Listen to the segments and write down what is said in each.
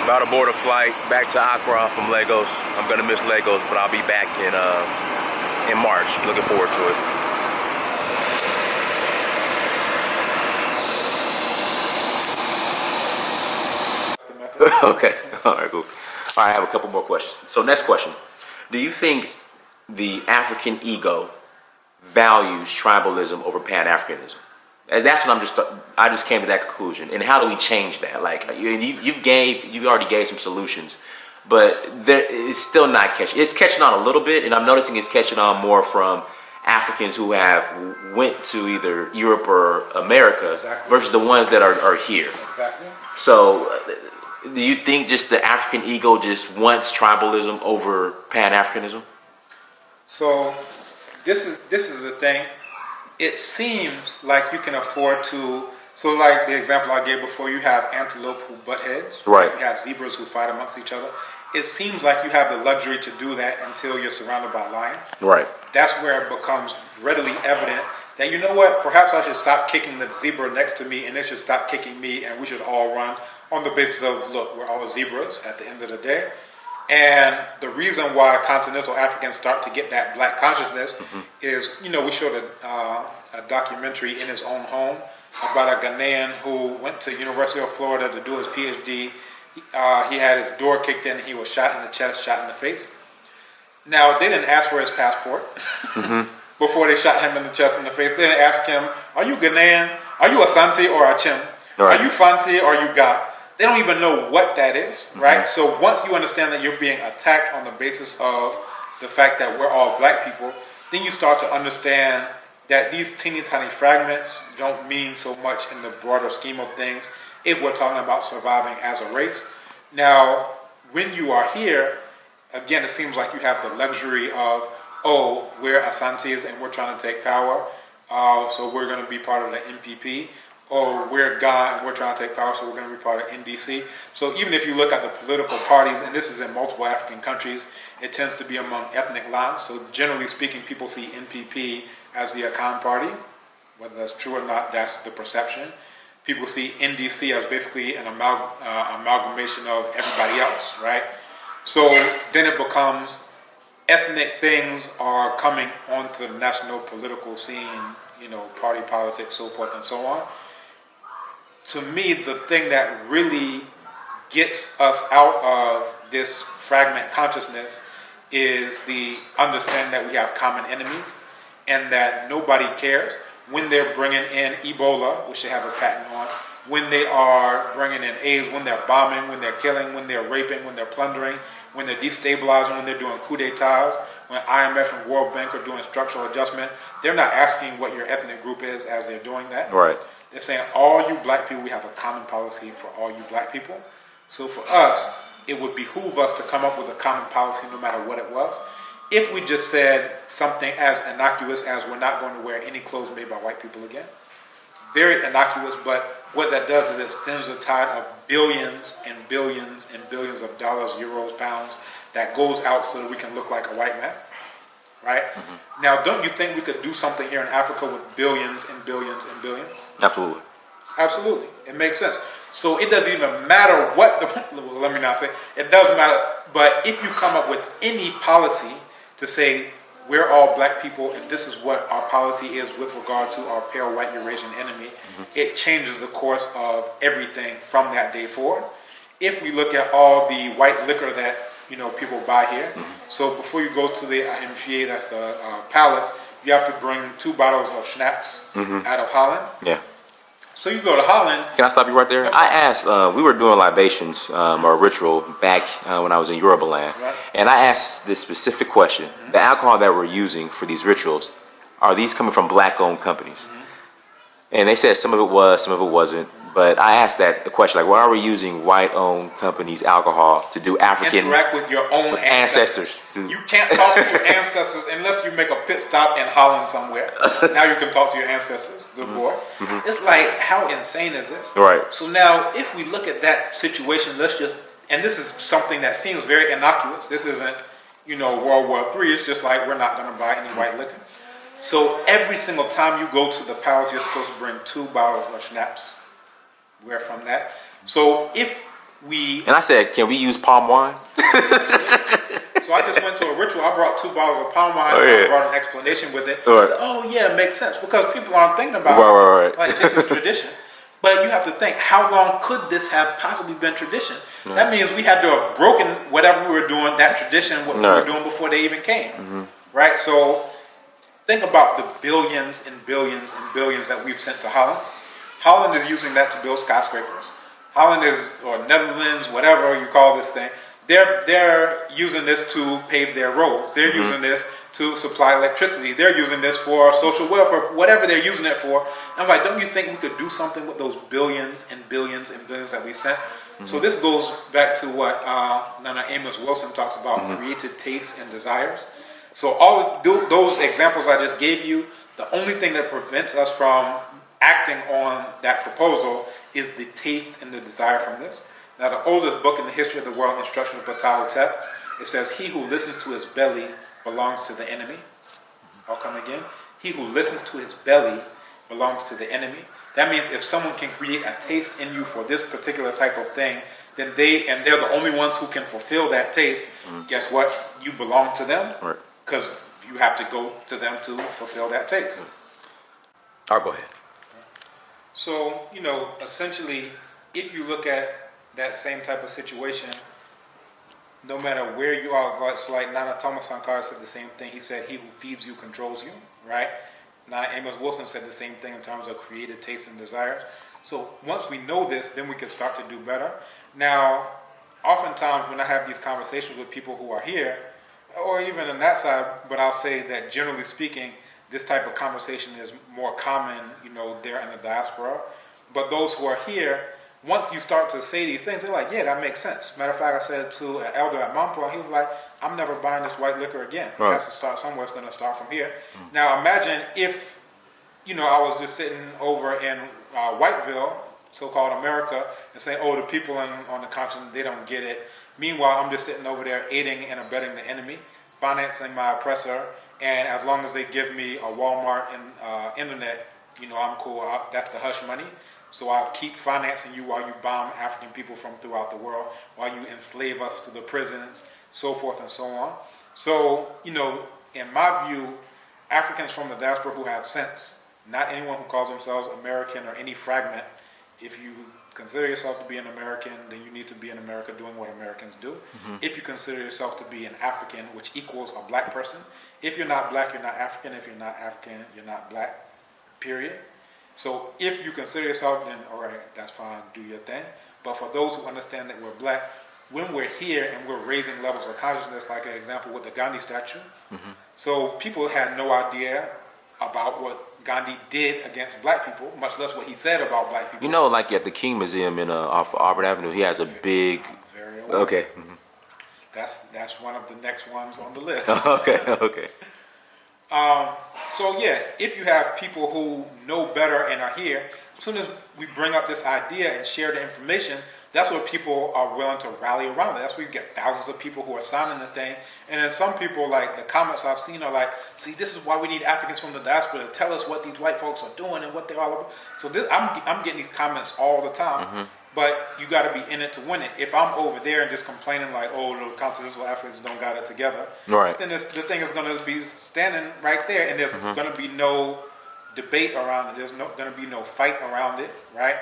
About to board a flight back to Accra from Lagos. I'm gonna miss Lagos, but I'll be back in March. Looking forward to it. Okay. All right, cool. All right, I have a couple more questions. So next question. Do you think the African ego values tribalism over Pan-Africanism? And that's what I just came to that conclusion. And how do we change that? Like you already gave some solutions, but it's still not catching. It's catching on a little bit, and I'm noticing it's catching on more from Africans who have went to either Europe or America versus the ones that are here. Exactly. So do you think just the African ego just wants tribalism over Pan-Africanism? So this is the thing. It seems like you can afford to. So, like the example I gave before, you have antelope who butt heads. Right. You have zebras who fight amongst each other. It seems like you have the luxury to do that until you're surrounded by lions. Right. That's where it becomes readily evident that, you know what, perhaps I should stop kicking the zebra next to me and it should stop kicking me, and we should all run on the basis of, look, we're all zebras at the end of the day. And the reason why continental Africans start to get that black consciousness is, you know, we showed a documentary in his own home about a Ghanaian who went to University of Florida to do his PhD. He had his door kicked in, he was shot in the chest, shot in the face. Now, they didn't ask for his passport before they shot him in the chest and the face. They didn't ask him, are you Ghanaian? Are you Asante or Achim? Right. Are you Fanti or you Ga? They don't even know what that is, right? So once you understand that you're being attacked on the basis of the fact that we're all black people, then you start to understand that these teeny tiny fragments don't mean so much in the broader scheme of things if we're talking about surviving as a race. Now, when you are here, again, it seems like you have the luxury of, oh, we're Asantes and we're trying to take power, so we're going to be part of the MPP. Or we're God and we're trying to take power, so we're going to be part of NDC. So even if you look at the political parties, and this is in multiple African countries, it tends to be among ethnic lines. So generally speaking, people see NPP as the Akan party. Whether that's true or not, that's the perception. People see NDC as basically an amalgamation of everybody else, right? So then it becomes ethnic things are coming onto the national political scene, you know, party politics, so forth and so on. To me, the thing that really gets us out of this fragment consciousness is the understanding that we have common enemies and that nobody cares when they're bringing in Ebola, which they have a patent on, when they are bringing in AIDS, when they're bombing, when they're killing, when they're raping, when they're plundering, when they're destabilizing, when they're doing coup d'etats, when IMF and World Bank are doing structural adjustment. They're not asking what your ethnic group is as they're doing that. Right. They're saying, all you black people, we have a common policy for all you black people. So for us, it would behoove us to come up with a common policy no matter what it was. If we just said something as innocuous as we're not going to wear any clothes made by white people again. Very innocuous, but what that does is it stems the tide of billions and billions and billions of dollars, euros, pounds that goes out so that we can look like a white man. Right? Now, don't you think we could do something here in Africa with billions and billions and billions? Absolutely. Absolutely. It makes sense. So it doesn't even matter what the, let me not say, it does matter, but if you come up with any policy to say we're all black people and this is what our policy is with regard to our pale white Eurasian enemy, it changes the course of everything from that day forward. If we look at all the white liquor that, you know, people buy here. So before you go to the Ahimfie, that's the palace, you have to bring 2 bottles of schnapps out of Holland. Yeah. So you go to Holland. Can I stop you right there? I asked, we were doing libations or ritual back when I was in Yoruba land. Right. And I asked this specific question. The alcohol that we're using for these rituals, are these coming from black-owned companies? And they said some of it was, some of it wasn't. But I asked that the question, like, why are we using white-owned companies' alcohol to do African... Interact with your own ancestors. You can't talk to your ancestors unless you make a pit stop in Holland somewhere. Now you can talk to your ancestors. Good boy. It's like, how insane is this? Right. So now, if we look at that situation, let's just... And this is something that seems very innocuous. This isn't, you know, World War III. It's just like, we're not going to buy any white liquor. So every single time you go to the palace, you're supposed to bring 2 bottles of schnapps. Where from that? So if we. And I said, can we use palm wine? So I just went to a ritual. I brought 2 bottles of palm wine. Oh, yeah. I brought an explanation with it. Right. I said, oh yeah, it makes sense because people aren't thinking about Right. like this is tradition. But you have to think, how long could this have possibly been tradition? That means we had to have broken whatever we were doing, that tradition, what we were doing before they even came. Right? So think about the billions and billions and billions that we've sent to Holland. Holland is using that to build skyscrapers. Holland is, or Netherlands, whatever you call this thing, they're using this to pave their roads. They're using this to supply electricity. They're using this for social welfare, whatever they're using it for. I'm like, don't you think we could do something with those billions and billions and billions that we sent? So this goes back to what Nana Amos Wilson talks about, created tastes and desires. So all of those examples I just gave you, the only thing that prevents us from acting on that proposal is the taste and the desire from this. Now, the oldest book in the history of the world, Instruction of Ptah, it says, he who listens to his belly belongs to the enemy. I'll come again. He who listens to his belly belongs to the enemy. That means if someone can create a taste in you for this particular type of thing, then they're the only ones who can fulfill that taste. Guess what? You belong to them because you have to go to them to fulfill that taste. All right, go ahead. So, essentially, if you look at that same type of situation, no matter where you are, it's like Nana Thomas Sankara said the same thing. He said, he who feeds you controls you, right? Nana Amos Wilson said the same thing in terms of created tastes and desires. So once we know this, then we can start to do better. Now, oftentimes when I have these conversations with people who are here, or even on that side, but I'll say that generally speaking, this type of conversation is more common, there in the diaspora. But those who are here, once you start to say these things, they're like, yeah, that makes sense. Matter of fact, I said to an elder at Montpellier, he was like, I'm never buying this white liquor again. It has to start somewhere. It's going to start from here. Now, imagine if, I was just sitting over in Whiteville, so-called America, and saying, oh, the people on the continent, they don't get it. Meanwhile, I'm just sitting over there aiding and abetting the enemy, financing my oppressor, and as long as they give me a Walmart and internet, I'm cool. That's the hush money. So I'll keep financing you while you bomb African people from throughout the world, while you enslave us to the prisons, so forth and so on. So, in my view, Africans from the diaspora who have sense, not anyone who calls themselves American or any fragment, if you consider yourself to be an American, then you need to be in America doing what Americans do. If you consider yourself to be an African, which equals a black person, if you're not black, you're not African. If you're not African, you're not black, period. So if you consider yourself, then all right, that's fine, do your thing. But for those who understand that we're black, when we're here and we're raising levels of consciousness, like an example with the Gandhi statue, so people had no idea about what Gandhi did against black people, much less what he said about black people. Like at the King Museum off Auburn Avenue, he has a big... Very well. Okay. That's one of the next ones on the list. Okay. So yeah, if you have people who know better and are here, as soon as we bring up this idea and share the information, that's where people are willing to rally around it. That's where you get thousands of people who are signing the thing. And then some people, like the comments I've seen are like, see, this is why we need Africans from the diaspora to tell us what these white folks are doing and what they're all about. So I'm getting these comments all the time. But you got to be in it to win it. If I'm over there and just complaining like, oh, the continental Africans don't got it together, then the thing is going to be standing right there, and there's going to be no debate around it. There's going to be no fight around it, right?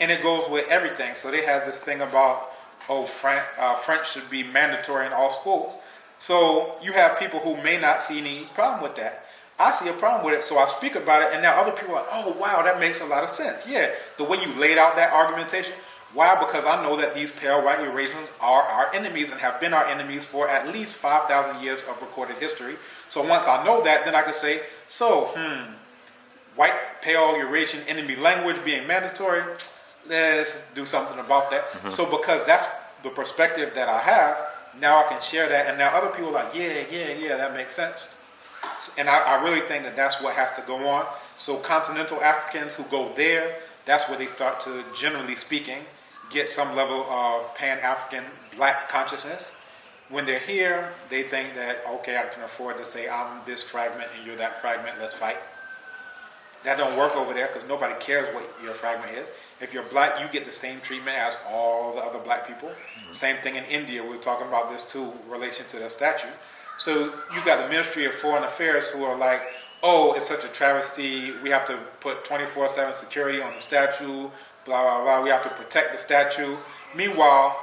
And it goes with everything. So they have this thing about, French should be mandatory in all schools. So you have people who may not see any problem with that. I see a problem with it, so I speak about it, and now other people are like, oh, wow, that makes a lot of sense. Yeah, the way you laid out that argumentation. Why? Because I know that these pale white Eurasians are our enemies and have been our enemies for at least 5,000 years of recorded history. So once I know that, then I can say, white pale Eurasian enemy language being mandatory, let's do something about that. So because that's the perspective that I have, now I can share that, and now other people are like, yeah, that makes sense. And I really think that that's what has to go on. So continental Africans who go there, that's where they start to, generally speaking, get some level of Pan-African black consciousness. When they're here, they think that, okay, I can afford to say I'm this fragment and you're that fragment, let's fight. That don't work over there because nobody cares what your fragment is. If you're black, you get the same treatment as all the other black people. Same thing in India. We were talking about this too, in relation to the statue. So you got the Ministry of Foreign Affairs who are like, oh, it's such a travesty. We have to put 24/7 security on the statue. Blah blah blah. We have to protect the statue. Meanwhile,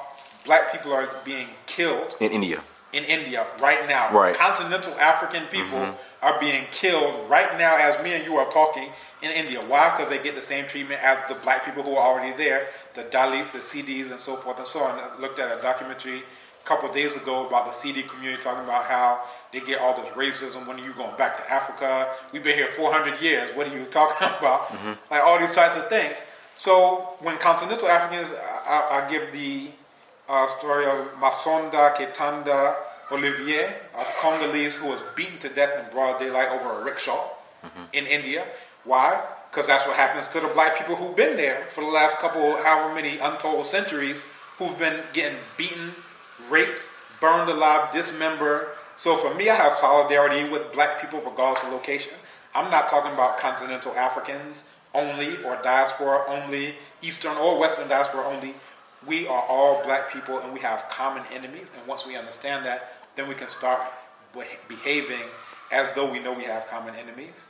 black people are being killed In India. in India right now. Right. Continental African people are being killed right now as me and you are talking in India. Why? Because they get the same treatment as the black people who are already there, the Dalits, the CDs, and so forth and so on. I looked at a documentary a couple of days ago about the CD community talking about how they get all this racism. When are you going back to Africa? We've been here 400 years. What are you talking about? Like all these types of things. So when continental Africans, I give the story of Masonda Ketanda Olivier, a Congolese who was beaten to death in broad daylight over a rickshaw in India. Why? Because that's what happens to the black people who've been there for the last couple, however many untold centuries, who've been getting beaten, raped, burned alive, dismembered. So for me, I have solidarity with black people regardless of location. I'm not talking about continental Africans only, or diaspora only, Eastern or Western diaspora only. We are all black people and we have common enemies. And once we understand that, then we can start behaving as though we know we have common enemies.